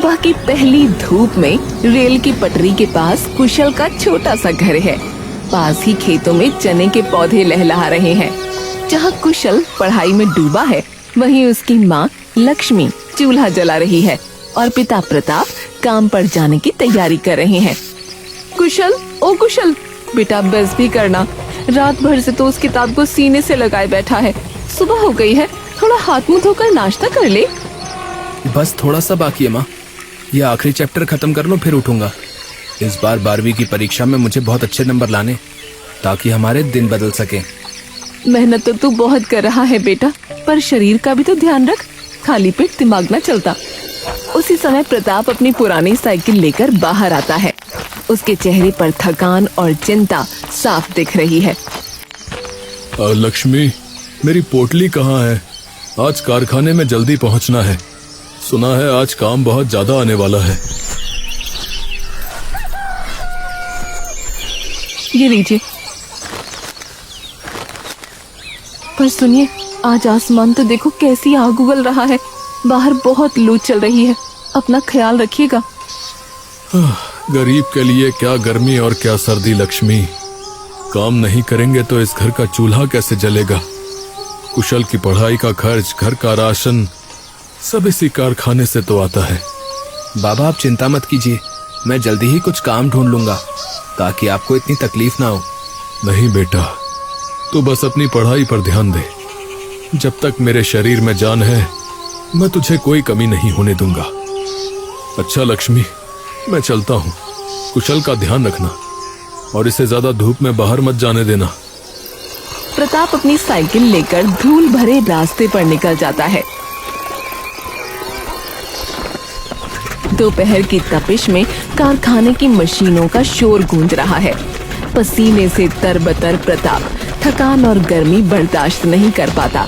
सुबह की पहली धूप में रेल की पटरी के पास कुशल का छोटा सा घर है। पास ही खेतों में चने के पौधे लहलहा रहे हैं। जहाँ कुशल पढ़ाई में डूबा है, वहीं उसकी माँ लक्ष्मी चूल्हा जला रही है और पिता प्रताप काम पर जाने की तैयारी कर रहे हैं। कुशल, ओ कुशल, बेटा बस भी करना। रात भर से तो उस किताब को सीने से लगाए बैठा है। सुबह हो गई है, थोड़ा हाथ मुंह धोकर नाश्ता कर ले। बस थोड़ा सा बाकी है माँ, ये आखिरी चैप्टर खत्म कर लो फिर उठूंगा। इस बार 12वीं की परीक्षा में मुझे बहुत अच्छे नंबर लाने, ताकि हमारे दिन बदल सके। मेहनत तो तू बहुत कर रहा है बेटा, पर शरीर का भी तो ध्यान रख, खाली पेट दिमाग न चलता। उसी समय प्रताप अपनी पुरानी साइकिल लेकर बाहर आता है। उसके चेहरे पर थकान और चिंता साफ दिख रही है। लक्ष्मी, मेरी पोटली कहाँ है? आज कारखाने में जल्दी पहुँचना है। सुना है आज काम बहुत ज्यादा आने वाला है। ये लीजिए। पर सुनिए, आज आसमान तो देखो कैसी आग उगल रहा है। बाहर बहुत लू चल रही है, अपना ख्याल रखिएगा। गरीब के लिए क्या गर्मी और क्या सर्दी लक्ष्मी। काम नहीं करेंगे तो इस घर का चूल्हा कैसे जलेगा? कुशल की पढ़ाई का खर्च, घर का राशन, सब इसी कारखाने से तो आता है। बाबा आप चिंता मत कीजिए, मैं जल्दी ही कुछ काम ढूंढ लूंगा ताकि आपको इतनी तकलीफ ना हो। नहीं बेटा, तू बस अपनी पढ़ाई पर ध्यान दे। जब तक मेरे शरीर में जान है, मैं तुझे कोई कमी नहीं होने दूंगा। अच्छा लक्ष्मी, मैं चलता हूँ। कुशल का ध्यान रखना और इसे ज्यादा धूप में बाहर मत जाने देना। प्रताप अपनी साइकिल लेकर धूल भरे रास्ते पर निकल जाता है। दोपहर की तपिश में कारखाने की मशीनों का शोर गूंज रहा है। पसीने से तरबतर प्रताप थकान और गर्मी बर्दाश्त नहीं कर पाता।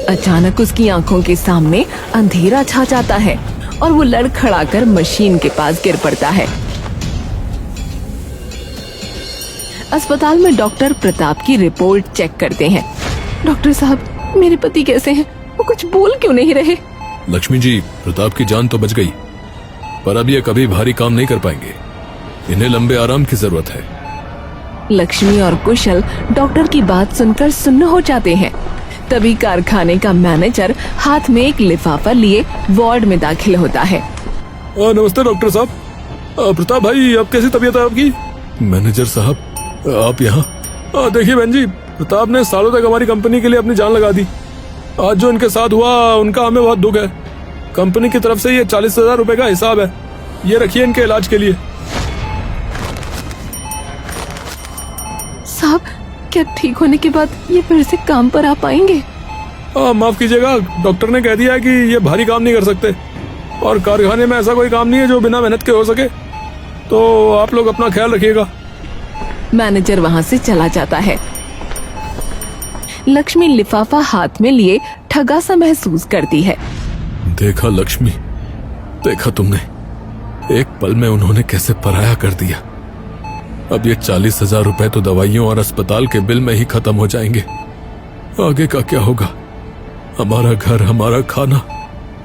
अचानक उसकी आंखों के सामने अंधेरा छा जाता है और वो लड़खड़ाकर मशीन के पास गिर पड़ता है। अस्पताल में डॉक्टर प्रताप की रिपोर्ट चेक करते हैं। डॉक्टर साहब, मेरे पति कैसे हैं? वो कुछ बोल क्यों नहीं रहे? लक्ष्मी जी, प्रताप की जान तो बच गई, पर अब ये कभी भारी काम नहीं कर पाएंगे। इन्हें लंबे आराम की जरूरत है। लक्ष्मी और कुशल डॉक्टर की बात सुनकर सुन्न हो जाते हैं। तभी कारखाने का मैनेजर हाथ में एक लिफाफा लिए वार्ड में दाखिल होता है। नमस्ते डॉक्टर साहब। प्रताप भाई, अब कैसी तबीयत है आपकी? मैनेजर साहब, आप यहाँ? देखिए बहन जी, प्रताप ने सालों तक हमारी कंपनी के लिए अपनी जान लगा दी। आज जो इनके साथ हुआ, उनका हमें बहुत दुख है। कंपनी की तरफ से ये 40,000 रुपए का हिसाब है, ये रखिए इनके इलाज के लिए। साहब, क्या ठीक होने के बाद ये फिर से काम पर आ पाएंगे? माफ कीजिएगा, डॉक्टर ने कह दिया है कि ये भारी काम नहीं कर सकते और कारखाने में ऐसा कोई काम नहीं है जो बिना मेहनत के हो सके, तो आप लोग अपना ख्याल रखिएगा। मैनेजर वहाँ से चला जाता है। लक्ष्मी लिफाफा हाथ में लिए ठगा सा महसूस करती है। देखा लक्ष्मी, देखा तुमने, एक पल में उन्होंने कैसे पराया कर दिया। अब ये 40,000 रुपए तो दवाइयों और अस्पताल के बिल में ही खत्म हो जाएंगे। आगे का क्या होगा? हमारा घर, हमारा खाना,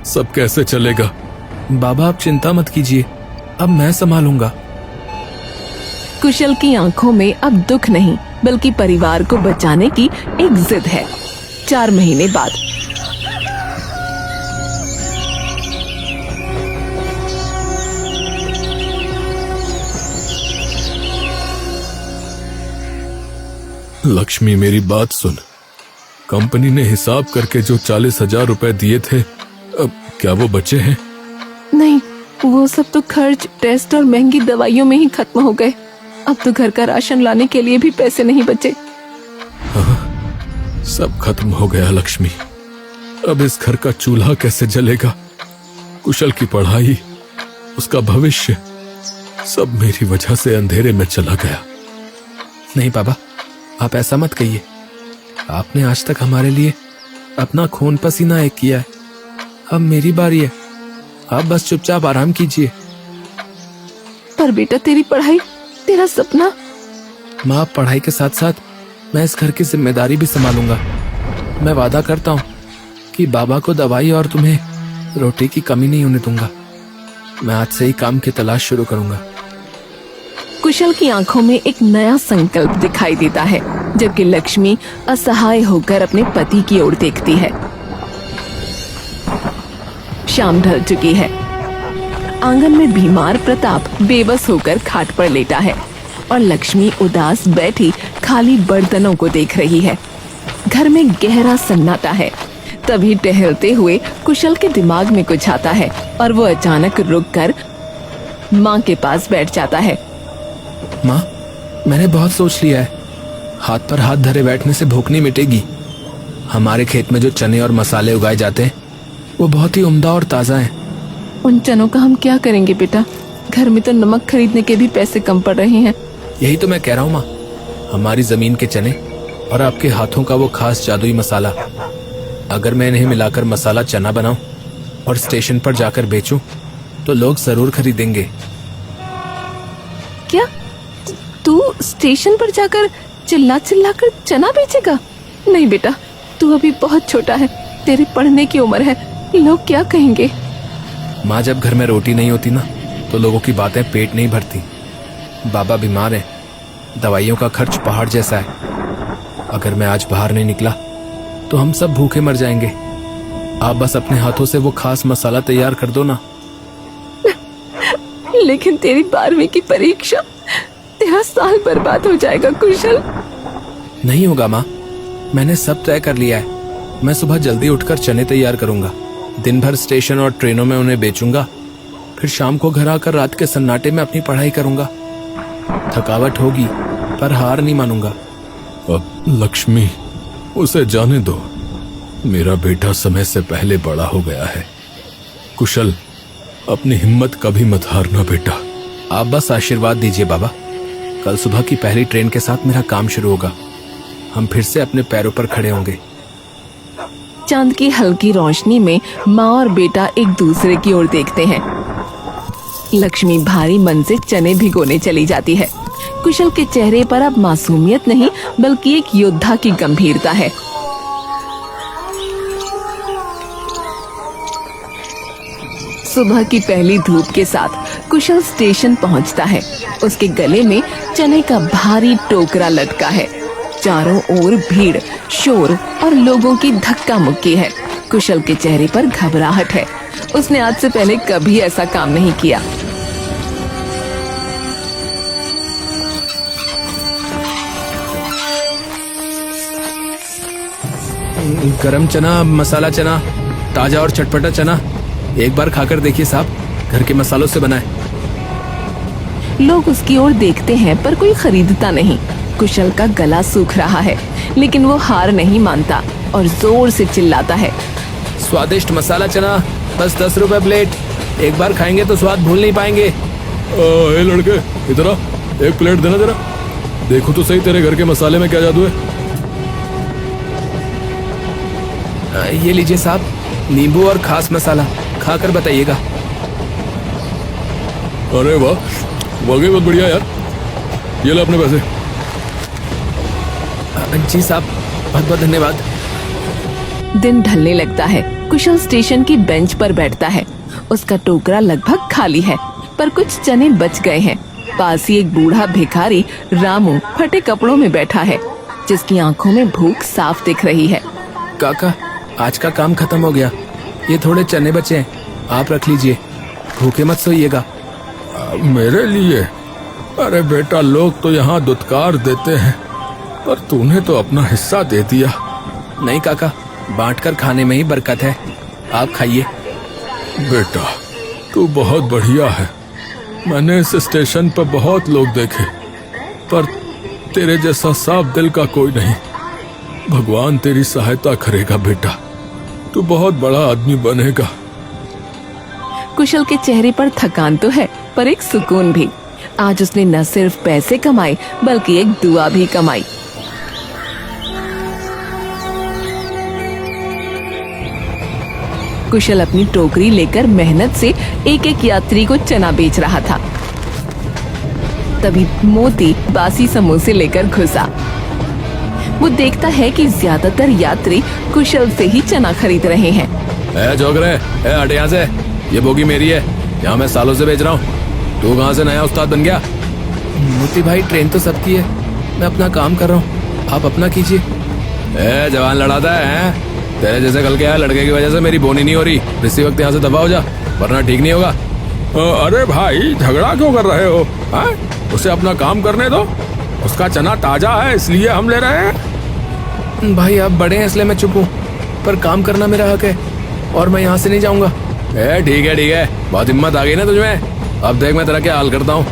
सब कैसे चलेगा? बाबा आप चिंता मत कीजिए, अब मैं संभालूंगा। कुशल की आंखों में अब दुख नहीं, बल्कि परिवार को बचाने की एक जिद है। 4 महीने बाद लक्ष्मी, मेरी बात सुन। कंपनी ने हिसाब करके जो 40,000 रुपए दिए थे, अब क्या वो बचे हैं? नहीं, वो सब तो खर्च, टेस्ट और महंगी दवाइयों में ही खत्म हो गए। अब तो घर का राशन लाने के लिए भी पैसे नहीं बचे। हाँ, सब खत्म हो गया लक्ष्मी। अब इस घर का चूल्हा कैसे जलेगा? कुशल की पढ़ाई, उसका भविष्य, सब मेरी वजह से अंधेरे में चला गया। नहीं बाबा, आप ऐसा मत कहिए। आपने आज तक हमारे लिए अपना खून पसीना एक किया है। अब मेरी बारी है, आप बस चुपचाप आराम कीजिए। पर बेटा, तेरी पढ़ाई, तेरा सपना। माँ, पढ़ाई के साथ साथ मैं इस घर की जिम्मेदारी भी संभालूंगा। मैं वादा करता हूँ कि बाबा को दवाई और तुम्हें रोटी की कमी नहीं होने दूंगा। मैं आज से ही काम की तलाश शुरू करूंगा। कुशल की आंखों में एक नया संकल्प दिखाई देता है, जबकि लक्ष्मी असहाय होकर अपने पति की ओर देखती है। शाम ढल चुकी है। आंगन में बीमार प्रताप बेबस होकर खाट पर लेटा है और लक्ष्मी उदास बैठी खाली बर्तनों को देख रही है। घर में गहरा सन्नाटा है। तभी टहलते हुए कुशल के दिमाग में कुछ आता है और वो अचानक रुककर माँ के पास बैठ जाता है। माँ, मैंने बहुत सोच लिया है। हाथ पर हाथ धरे बैठने से भूख नहीं मिटेगी। हमारे खेत में जो चने और मसाले उगाए जाते हैं वो बहुत ही उम्दा और ताज़ा हैं। उन चनों का हम क्या करेंगे बेटा? घर में तो नमक खरीदने के भी पैसे कम पड़ रहे हैं। यही तो मैं कह रहा हूँ माँ, हमारी जमीन के चने और आपके हाथों का वो खास जादुई मसाला, अगर मैं इन्हें मिलाकर मसाला चना बनाऊं और स्टेशन पर जाकर बेचूं तो लोग जरूर खरीदेंगे। क्या तू स्टेशन पर जाकर चिल्ला चिल्ला कर चना बेचेगा? नहीं बेटा, तू अभी बहुत छोटा है, तेरे पढ़ने की उम्र है, लोग क्या कहेंगे? माँ, जब घर में रोटी नहीं होती ना तो लोगों की बातें पेट नहीं भरती। बाबा बीमार है, दवाइयों का खर्च पहाड़ जैसा है। अगर मैं आज बाहर नहीं निकला तो हम सब भूखे मर जाएंगे। आप बस अपने हाथों से वो खास मसाला तैयार कर दो ना। लेकिन तेरी 12वीं की परीक्षा, तेरा साल बर्बाद हो जाएगा कुशल। नहीं होगा माँ, मैंने सब तय कर लिया है। मैं सुबह जल्दी उठकर चने तैयार करूंगा, दिन भर स्टेशन और ट्रेनों में उन्हें बेचूंगा, फिर शाम को घर आकर रात के सन्नाटे में अपनी पढ़ाई करूंगा। थकावट होगी पर हार नहीं मानूंगा। अब लक्ष्मी, उसे जाने दो। मेरा बेटा समय से पहले बड़ा हो गया है। कुशल, अपनी हिम्मत कभी मत हारना बेटा। आप बस आशीर्वाद दीजिए बाबा। कल सुबह की पहली ट्रेन के साथ मेरा काम शुरू होगा। हम फिर से अपने पैरों पर खड़े होंगे। चांद की हल्की रोशनी में माँ और बेटा एक दूसरे की ओर देखते हैं। लक्ष्मी भारी मन से चने भिगोने चली जाती है। कुशल के चेहरे पर अब मासूमियत नहीं बल्कि एक योद्धा की गंभीरता है। सुबह की पहली धूप के साथ कुशल स्टेशन पहुंचता है। उसके गले में चने का भारी टोकरा लटका है। चारों ओर भीड़, शोर और लोगों की धक्का मुक्की है। कुशल के चेहरे पर घबराहट है। उसने आज से पहले कभी ऐसा काम नहीं किया। गरम चना, मसाला चना, ताजा और चटपटा चना, एक बार खाकर देखिए साहब, घर के मसालों से बना है। लोग उसकी ओर देखते हैं पर कोई खरीदता नहीं। कुशल का गला सूख रहा है लेकिन वो हार नहीं मानता और जोर से चिल्लाता है। स्वादिष्ट मसाला चना बस 10 रुपए प्लेट। एक बार खाएंगे तो स्वाद भूल नहीं पाएंगे। ए लड़के, इधर आ, एक प्लेट देना जरा। देखो तो सही तेरे घर के मसाले में क्या जादू है। ये लीजिए साहब, नींबू और खास मसाला, खाकर बताइएगा। अरे वाह, वाकई बहुत बढ़िया यार। ये ले अपने पैसे। जी साहब, बहुत बहुत धन्यवाद। दिन ढलने लगता है। कुशल स्टेशन की बेंच पर बैठता है। उसका टोकरा लगभग खाली है पर कुछ चने बच गए हैं। पास ही एक बूढ़ा भिखारी रामू फटे कपड़ों में बैठा है, जिसकी आंखों में भूख साफ दिख रही है। काका, आज का काम खत्म हो गया। ये थोड़े चने बचे हैं, आप रख लीजिए। भूखे मत सोइएगा। मेरे लिए? अरे बेटा, लोग तो यहाँ दुत्कार देते हैं पर तूने तो अपना हिस्सा दे दिया। नहीं काका, बांटकर खाने में ही बरकत है। आप खाइए। बेटा, तू बहुत बढ़िया है। मैंने इस स्टेशन पर बहुत लोग देखे पर तेरे जैसा साफ दिल का कोई नहीं। भगवान तेरी सहायता करेगा बेटा, तू बहुत बड़ा आदमी बनेगा। कुशल के चेहरे पर थकान तो है पर एक सुकून भी। आज उसने न सिर्फ पैसे कमाए बल्कि एक दुआ भी कमाई। कुशल अपनी टोकरी लेकर मेहनत से एक एक यात्री को चना बेच रहा था। तभी मोती बासी समोसे लेकर घुसा। वो देखता है कि ज्यादातर यात्री कुशल से ही चना खरीद रहे हैं। जोगरे, हट यहाँ से, ये बोगी मेरी है। यहाँ मैं सालों से बेच रहा हूँ। तू कहाँ से नया उस्ताद बन गया? मोती भाई ट्रेन तो सबकी है, मैं अपना काम कर रहा हूँ, आप अपना कीजिए। ए जवान लड़ाता है? तेरे जैसे कल के आया लड़के की वजह से मेरी बोनी नहीं हो रही। इसी वक्त यहाँ से दफा हो जा, वरना ठीक नहीं होगा। अरे भाई झगड़ा क्यों कर रहे हो? उसे अपना काम करने दो, उसका चना ताजा है इसलिए हम ले रहे हैं। भाई आप बड़े हैं इसलिए मैं चुप हूँ, पर काम करना मेरा हक है और मैं यहाँ से नहीं जाऊंगा। ठीक है, बहुत हिम्मत आ गई ना तुझमें। अब देख मैं तेरा क्या हाल करता हूँ।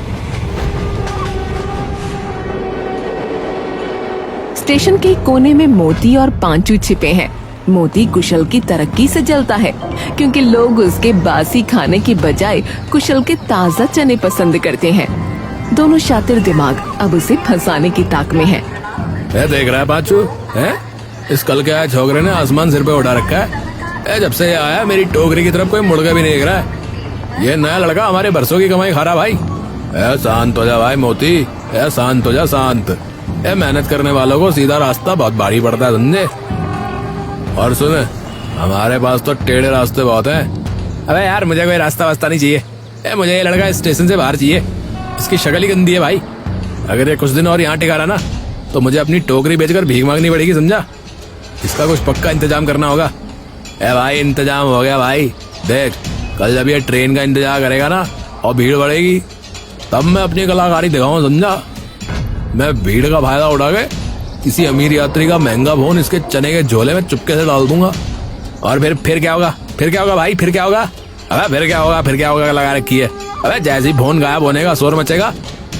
स्टेशन के कोने में मोती और पांचू छिपे हैं। मोती कुशल की तरक्की से जलता है क्योंकि लोग उसके बासी खाने की बजाय कुशल के ताजा चने पसंद करते हैं। दोनों शातिर दिमाग अब उसे फंसाने की ताक में हैं। देख रहा है पांचू, है इस कल के आए छोकरे ने आसमान सिर पे उठा रखा है। जब से ये आया मेरी टोकरी की तरफ कोई मुड़ के भी नहीं देख रहा है। ये नया लड़का हमारे बरसों की कमाई खा रहा भाई। शांत हो जा भाई मोती, शांत हो जा शांत। मेहनत करने वालों को सीधा रास्ता बहुत भारी पड़ता है समझे। और सुन, हमारे पास तो टेढ़े रास्ते बहुत हैं। अबे यार मुझे कोई रास्ता वास्ता नहीं चाहिए। मुझे ये लड़का स्टेशन से बाहर चाहिए। इसकी शक्ल ही गंदी है भाई। अगर ये कुछ दिन और यहाँ टिका रहा ना तो मुझे अपनी टोकरी बेचकर भीख मांगनी पड़ेगी समझा। इसका कुछ पक्का इंतजाम करना होगा। भाई इंतजाम हो गया भाई। देख कल जब ये ट्रेन का इंतजार करेगा ना और भीड़ बढ़ेगी तब मैं अपनी कलाकारी दिखाऊं समझा। मैं भीड़ का फायदा उठा के किसी अमीर यात्री का महंगा फोन इसके चने के झोले में चुपके से डाल दूंगा। और फिर क्या होगा भाई, फिर क्या होगा? अबे फिर क्या होगा लगा रखी है। अबे जैसे ही फोन गायब होने का शोर मचेगा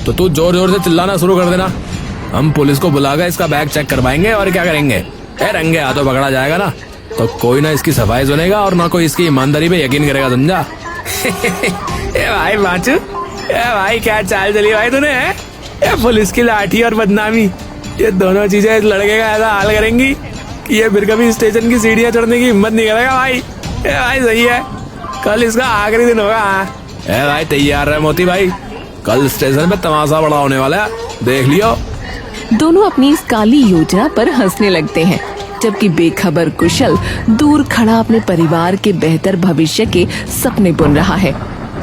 तो तू जोर जोर से चिल्लाना शुरू कर देना। हम पुलिस को बुलाकर इसका बैग चेक करवाएंगे और क्या करेंगे, रंगे हाथों पकड़ा जाएगा ना तो कोई ना इसकी सफाई सुनेगा और ना कोई इसकी ईमानदारी पे यकीन करेगा समझा। भाई बाचू, भाई क्या चाल चली भाई तूने? पुलिस की लाठी और बदनामी, ये दोनों चीजें इस लड़के का ऐसा हाल करेंगी कि ये फिर कभी स्टेशन की सीढ़ियां चढ़ने की हिम्मत नहीं करेगा भाई। भाई सही है, कल इसका आखिरी दिन होगा। भाई तैयार है मोती भाई, कल स्टेशन पे तमाशा बड़ा होने वाला है, देख लियो। दोनों अपनी इस काली योजना पर हंसने लगते हैं जबकि बेखबर कुशल दूर खड़ा अपने परिवार के बेहतर भविष्य के सपने बुन रहा है।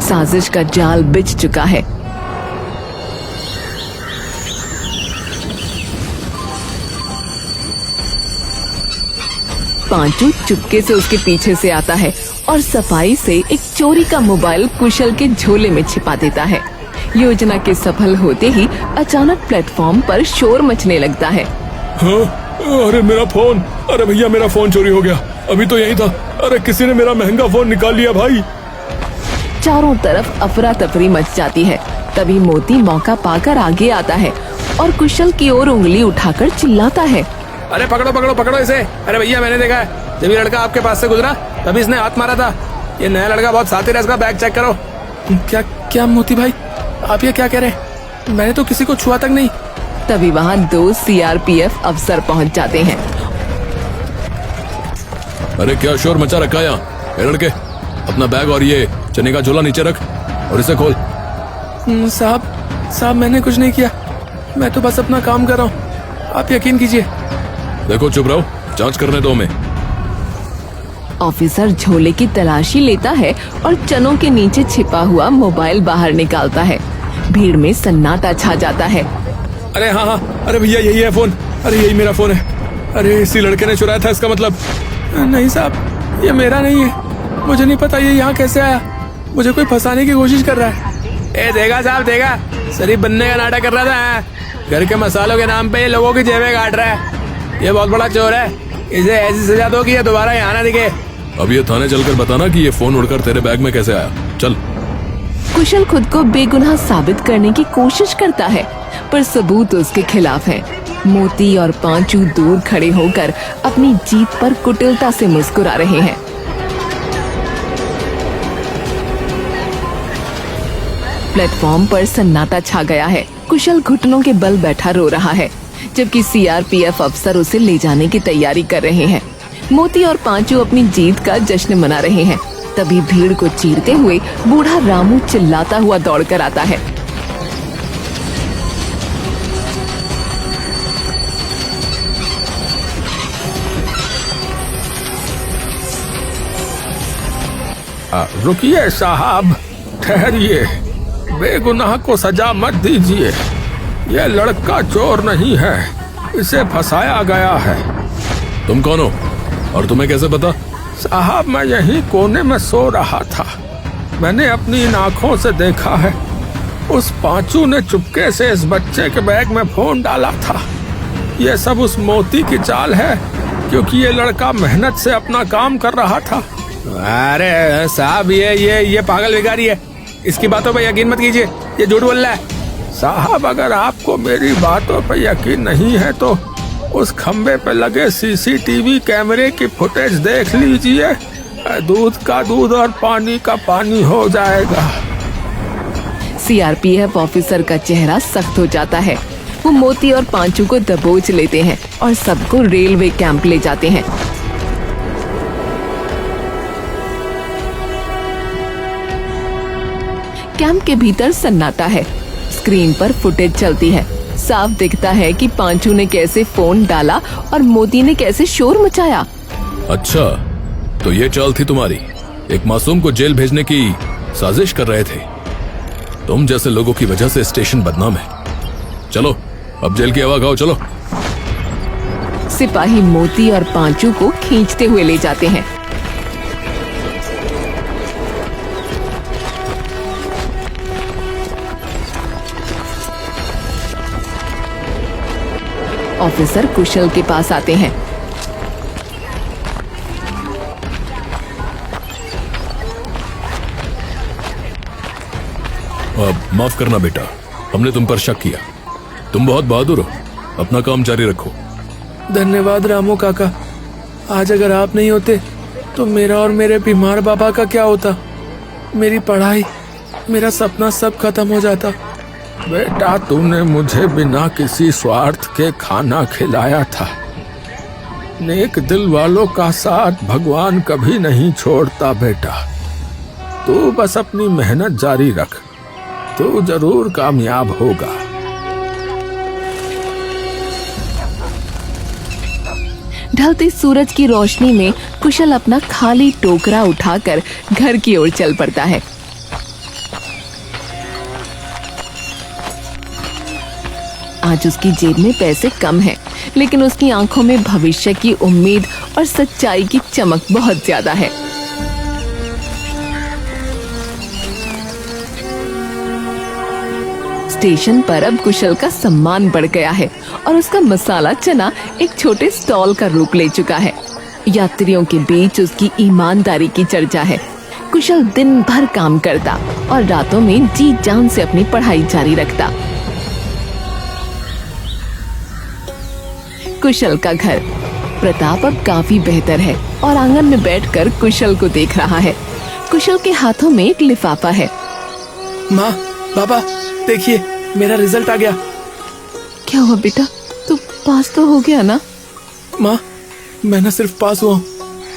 साजिश का जाल बिछ चुका है। पांचू चुपके से उसके पीछे से आता है और सफाई से एक चोरी का मोबाइल कुशल के झोले में छिपा देता है। योजना के सफल होते ही अचानक प्लेटफॉर्म पर शोर मचने लगता है। हाँ? अरे मेरा फोन, अरे भैया मेरा फोन चोरी हो गया, अभी तो यही था। अरे किसी ने मेरा महंगा फोन निकाल लिया भाई। चारों तरफ अफरा तफरी मच जाती है। तभी मोती मौका पाकर आगे आता है और कुशल की ओर उंगली उठाकर चिल्लाता है। अरे पकड़ो इसे। अरे भैया मैंने देखा है, जब ये लड़का आपके पास से गुजरा तभी इसने हाथ मारा था। ये नया लड़का बहुत शातिर है, इसका बैग चेक करो। क्या मोती भाई आप ये क्या कह रहे हैं? मैंने तो किसी को छुआ तक नहीं। तभी वहाँ 2 सीआरपीएफ अफसर पहुँच जाते हैं। अरे क्या शोर मचा रखा है यहाँ? ये लड़के अपना बैग और ये चने का झोला नीचे रख और इसे खोल। साहब मैंने कुछ नहीं किया, मैं तो बस अपना काम कर रहा हूँ, आप यकीन कीजिए। देखो चुप रहो, जांच करने दो हमें। ऑफिसर झोले की तलाशी लेता है और चनों के नीचे छिपा हुआ मोबाइल बाहर निकालता है। भीड़ में सन्नाटा छा जाता है। अरे हाँ, अरे भैया यही है फोन। अरे यही मेरा फोन है। अरे इसी लड़के ने चुराया था इसका मतलब। नहीं साहब ये मेरा नहीं है, मुझे नहीं पता ये यहाँ कैसे आया। मुझे कोई फंसाने की कोशिश कर रहा है। देगा साहब देगा, शरीफ बनने का नाटक कर रहा था। घर के मसालों के नाम पे ये लोगों की जेबें काट रहा है। ये बहुत बड़ा चोर है, इसे ऐसी सजा दो कि ये दोबारा यहाँ ना दिखे। अब ये थाने चलकर बताना कि ये फोन उड़कर तेरे बैग में कैसे आया। चल। कुशल खुद को बेगुनाह साबित करने की कोशिश करता है पर सबूत उसके खिलाफ है। मोती और पांचू दूर खड़े होकर अपनी जीत पर कुटिलता से मुस्कुरा रहे हैं। प्लेटफॉर्म पर सन्नाटा छा गया है। कुशल घुटनों के बल बैठा रो रहा है जबकि सीआरपीएफ अफसर उसे ले जाने की तैयारी कर रहे हैं। मोती और पांचू अपनी जीत का जश्न मना रहे हैं। तभी भीड़ को चीरते हुए बूढ़ा रामू चिल्लाता हुआ दौड़कर आता है। रुकिए साहब, ठहरिए, बेगुनाह को सजा मत दीजिए। यह लड़का चोर नहीं है, इसे फंसाया गया है। तुम कौन हो और तुम्हें कैसे पता? साहब, मैं यहीं कोने में सो रहा था। मैंने अपनी इन आंखों से देखा है, उस पांचू ने चुपके से इस बच्चे के बैग में फोन डाला था। यह सब उस मोती की चाल है, क्योंकि ये लड़का मेहनत से अपना काम कर रहा था। अरे साहब, ये पागल भिखारी है, इसकी बातों पर यकीन मत कीजिए, ये झूठ बोल रहा है। साहब, अगर आपको मेरी बातों पर यकीन नहीं है तो उस खंबे पे लगे सीसीटीवी कैमरे की फुटेज देख लीजिए। दूध का दूध और पानी का पानी हो जाएगा। सीआरपीएफ ऑफिसर का चेहरा सख्त हो जाता है। वो मोती और पांचू को दबोच लेते हैं और सबको रेलवे कैंप ले जाते हैं। कैंप के भीतर सन्नाटा है। स्क्रीन पर फुटेज चलती है। साफ दिखता है कि पांचू ने कैसे फोन डाला और मोती ने कैसे शोर मचाया। अच्छा, तो ये चाल थी तुम्हारी। एक मासूम को जेल भेजने की साजिश कर रहे थे। तुम जैसे लोगों की वजह से स्टेशन बदनाम है। चलो, अब जेल की हवा खाओ, चलो। सिपाही मोती और पांचू को खींचते हुए ले जाते हैं। ऑफिसर कुशल के पास आते हैं। माफ करना बेटा, हमने तुम पर शक किया। तुम बहुत बहादुर हो, अपना काम जारी रखो। धन्यवाद रामू काका। आज अगर आप नहीं होते तो मेरा और मेरे बीमार बाबा का क्या होता? मेरी पढ़ाई, मेरा सपना सब खत्म हो जाता। बेटा, तूने मुझे बिना किसी स्वार्थ के खाना खिलाया था। नेक दिल वालों का साथ भगवान कभी नहीं छोड़ता बेटा। तू बस अपनी मेहनत जारी रख, तू जरूर कामयाब होगा। ढलते सूरज की रोशनी में कुशल अपना खाली टोकरा उठाकर घर की ओर चल पड़ता है। आज उसकी जेब में पैसे कम हैं, लेकिन उसकी आंखों में भविष्य की उम्मीद और सच्चाई की चमक बहुत ज्यादा है। स्टेशन पर अब कुशल का सम्मान बढ़ गया है और उसका मसाला चना एक छोटे स्टॉल का रूप ले चुका है। यात्रियों के बीच उसकी ईमानदारी की चर्चा है। कुशल दिन भर काम करता और रातों में जी जान से अपनी पढ़ाई जारी रखता। कुशल का घर। प्रताप अब काफी बेहतर है और आंगन में बैठकर कुशल को देख रहा है। कुशल के हाथों में एक लिफाफा है। माँ, पापा, देखिए मेरा रिजल्ट आ गया। क्या हुआ बेटा, तू पास तो हो गया ना? माँ, मैं न सिर्फ पास हुआ हूँ,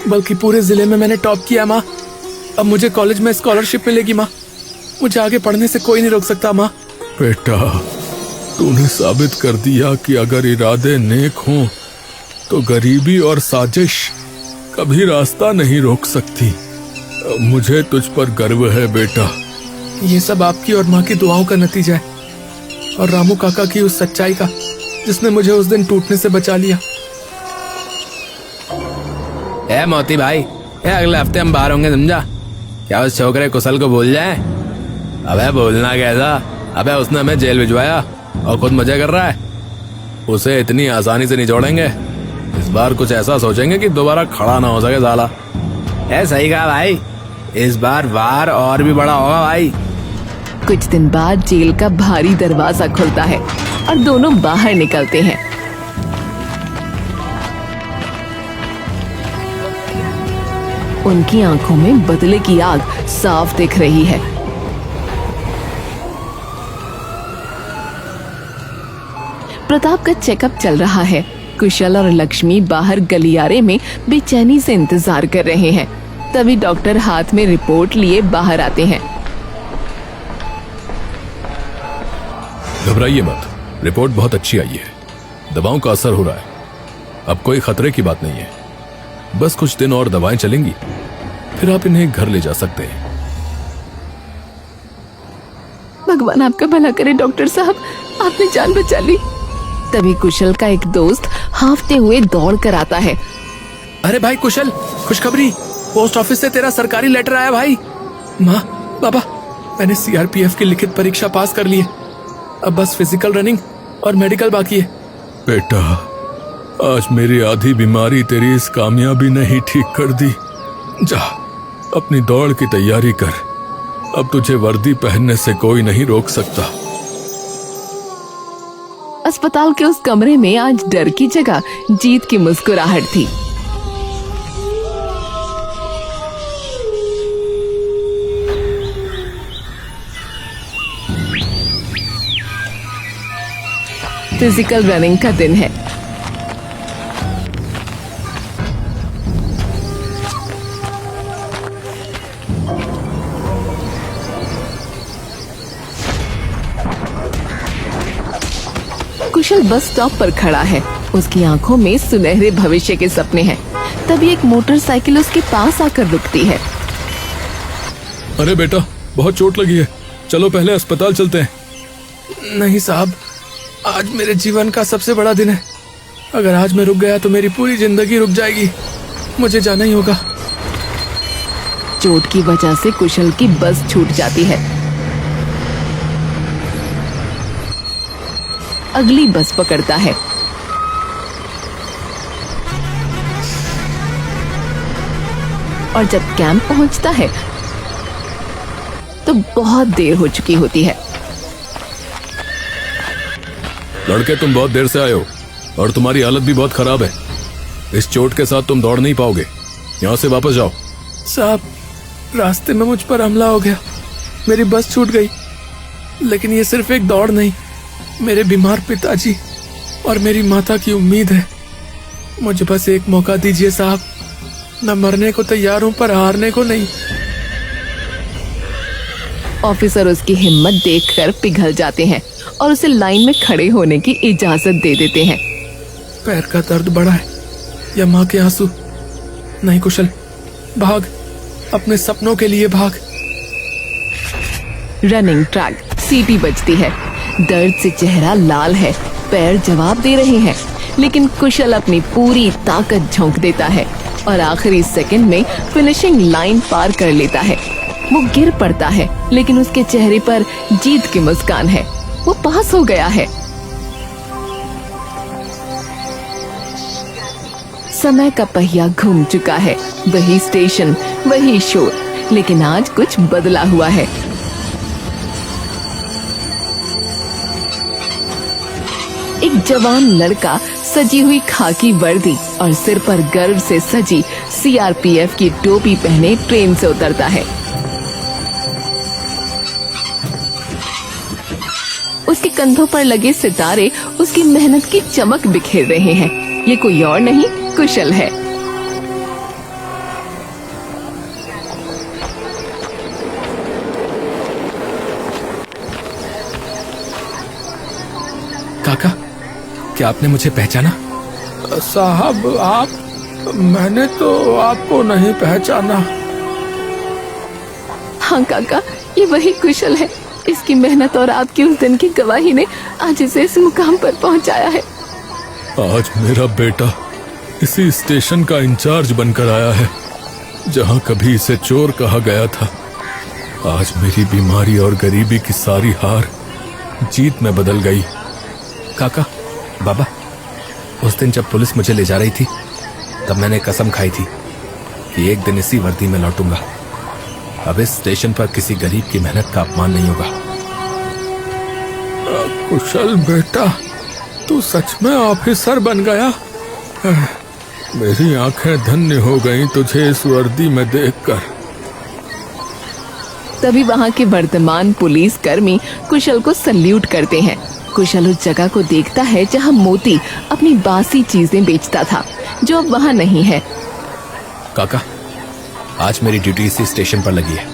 बल्कि पूरे जिले में मैंने टॉप किया। माँ, अब मुझे कॉलेज में स्कॉलरशिप मिलेगी। माँ, मुझे आगे पढ़ने से कोई नहीं रोक सकता। माँ, बेटा, तूने साबित कर दिया कि अगर इरादे नेक हों तो गरीबी और साजिश कभी रास्ता नहीं रोक सकती। मुझे तुझ पर गर्व है बेटा। ये सब आपकी और माँ की दुआओं का नतीजा है और रामू काका की उस सच्चाई का जिसने मुझे उस दिन टूटने से बचा लिया। ए मोती भाई, अगले हफ्ते हम बाहर होंगे, समझा? क्या उस छोकरे कुशल को भूल जाए? अबे भूलना कैसा? अबे उसने हमें जेल भिजवाया और खुद मजे कर रहा है। उसे इतनी आसानी से नहीं छोड़ेंगे। इस बार कुछ ऐसा सोचेंगे कि दोबारा खड़ा ना हो सके साला। सही कहा भाई, इस बार वार और भी बड़ा होगा भाई। कुछ दिन बाद जेल का भारी दरवाजा खुलता है और दोनों बाहर निकलते हैं। उनकी आंखों में बदले की आग साफ दिख रही है। प्रताप का चेकअप चल रहा है। कुशल और लक्ष्मी बाहर गलियारे में बेचैनी से इंतजार कर रहे हैं। तभी डॉक्टर हाथ में रिपोर्ट लिए बाहर आते हैं। घबराइए मत, रिपोर्ट बहुत अच्छी आई है। दवाओं का असर हो रहा है। अब कोई खतरे की बात नहीं है। बस कुछ दिन और दवाएं चलेंगी, फिर आप इन्हें घर ले जा सकते हैं। भगवान आपका भला करे डॉक्टर साहब, आपने जान बचा ली। तभी कुशल का एक दोस्त हांफते हुए दौड़ कर आता है। अरे भाई कुशल, खुशखबरी, पोस्ट ऑफिस से तेरा सरकारी लेटर आया भाई। माँ, पापा, मैंने सीआरपीएफ की लिखित परीक्षा पास कर ली है। अब बस फिजिकल, रनिंग और मेडिकल बाकी है। बेटा, आज मेरी आधी बीमारी तेरी इस कामयाबी ने ही ठीक कर दी। जा, अपनी दौड़ की तैयारी कर। अब तुझे वर्दी पहनने से कोई नहीं रोक सकता। अस्पताल के उस कमरे में आज डर की जगह जीत की मुस्कुराहट थी। फिजिकल रनिंग का दिन है। कुशल बस स्टॉप पर खड़ा है। उसकी आंखों में सुनहरे भविष्य के सपने हैं। तभी एक मोटरसाइकिल उसके पास आकर रुकती है। अरे बेटा, बहुत चोट लगी है, चलो पहले अस्पताल चलते हैं। नहीं साहब, आज मेरे जीवन का सबसे बड़ा दिन है। अगर आज मैं रुक गया तो मेरी पूरी जिंदगी रुक जाएगी। मुझे जाना ही होगा। चोट की वजह से कुशल की बस छूट जाती है। अगली बस पकड़ता है। और जब कैंप पहुंचता है तो बहुत देर हो चुकी होती है। लड़के, तुम बहुत देर से आए हो और तुम्हारी हालत भी बहुत खराब है। इस चोट के साथ तुम दौड़ नहीं पाओगे। यहाँ से वापस जाओ। साहब, रास्ते में मुझ पर हमला हो गया, मेरी बस छूट गई। लेकिन ये सिर्फ एक दौड़ नहीं, मेरे बीमार पिताजी और मेरी माता की उम्मीद है। मुझे बस एक मौका दीजिए साहब। मैं मरने को तैयार हूं पर हारने को नहीं। ऑफिसर उसकी हिम्मत देखकर पिघल जाते हैं और उसे लाइन में खड़े होने की इजाजत दे देते हैं। पैर का दर्द बढ़ा है या माँ के आंसू? नहीं कुशल, भाग, अपने सपनों के लिए भाग। रनिंग ट्रैक, सीटी बजती है। दर्द से चेहरा लाल है, पैर जवाब दे रहे हैं, लेकिन कुशल अपनी पूरी ताकत झोंक देता है और आखिरी सेकंड में फिनिशिंग लाइन पार कर लेता है। वो गिर पड़ता है, लेकिन उसके चेहरे पर जीत की मुस्कान है। वो पास हो गया है। समय का पहिया घूम चुका है। वही स्टेशन, वही शोर, लेकिन आज कुछ बदला हुआ है। एक जवान लड़का सजी हुई खाकी वर्दी और सिर पर गर्व से सजी सीआरपीएफ की टोपी पहने ट्रेन से उतरता है। उसके कंधों पर लगे सितारे उसकी मेहनत की चमक बिखेर रहे हैं। ये कोई और नहीं, कुशल है। काका, क्या आपने मुझे पहचाना? साहब, आप? मैंने तो आपको नहीं पहचाना। हाँ काका, ये वही कुशल है। इसकी मेहनत और आपकी उस दिन की गवाही ने आज इसे इस मुकाम पर पहुंचाया है। आज मेरा बेटा इसी स्टेशन का इंचार्ज बनकर आया है जहां कभी इसे चोर कहा गया था। आज मेरी बीमारी और गरीबी की सारी हार जीत में बदल गई। काका, बाबा, उस दिन जब पुलिस मुझे ले जा रही थी तब मैंने कसम खाई थी कि एक दिन इसी वर्दी में लौटूंगा। अब इस स्टेशन पर किसी गरीब की मेहनत का अपमान नहीं होगा। कुशल बेटा, तू सच में ऑफिसर बन गया। मेरी आंखें धन्य हो गईं तुझे इस वर्दी में देखकर। तभी वहाँ के वर्तमान पुलिस कर्मी कुशल को सल्यूट करते हैं। कुशल उस जगह को देखता है जहाँ मोती अपनी बासी चीजें बेचता था, जो अब वहाँ नहीं है। काका, आज मेरी ड्यूटी इसी स्टेशन पर लगी है।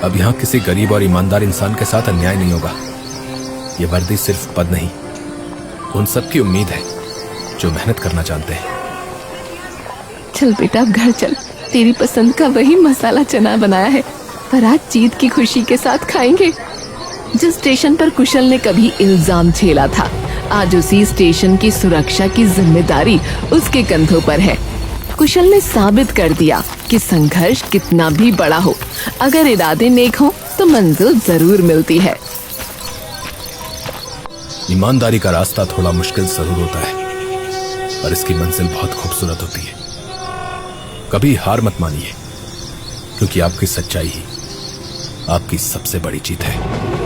अब यहाँ किसी गरीब और ईमानदार इंसान के साथ अन्याय नहीं होगा। ये वर्दी सिर्फ पद नहीं, उन सब की उम्मीद है जो मेहनत करना जानते हैं। चल बेटा, अब घर चल। तेरी पसंद का वही मसाला चना बनाया है, पर आज जीत की खुशी के साथ खाएंगे। जिस स्टेशन पर कुशल ने कभी इल्जाम झेला था, आज उसी स्टेशन की सुरक्षा की जिम्मेदारी उसके कंधों पर है। कुशल ने साबित कर दिया कि संघर्ष कितना भी बड़ा हो, अगर इरादे नेक हो तो मंजिल जरूर मिलती है। ईमानदारी का रास्ता थोड़ा मुश्किल जरूर होता है, पर इसकी मंजिल बहुत खूबसूरत होती है। कभी हार मत मानिए, क्योंकि आपकी सच्चाई ही आपकी सबसे बड़ी जीत है।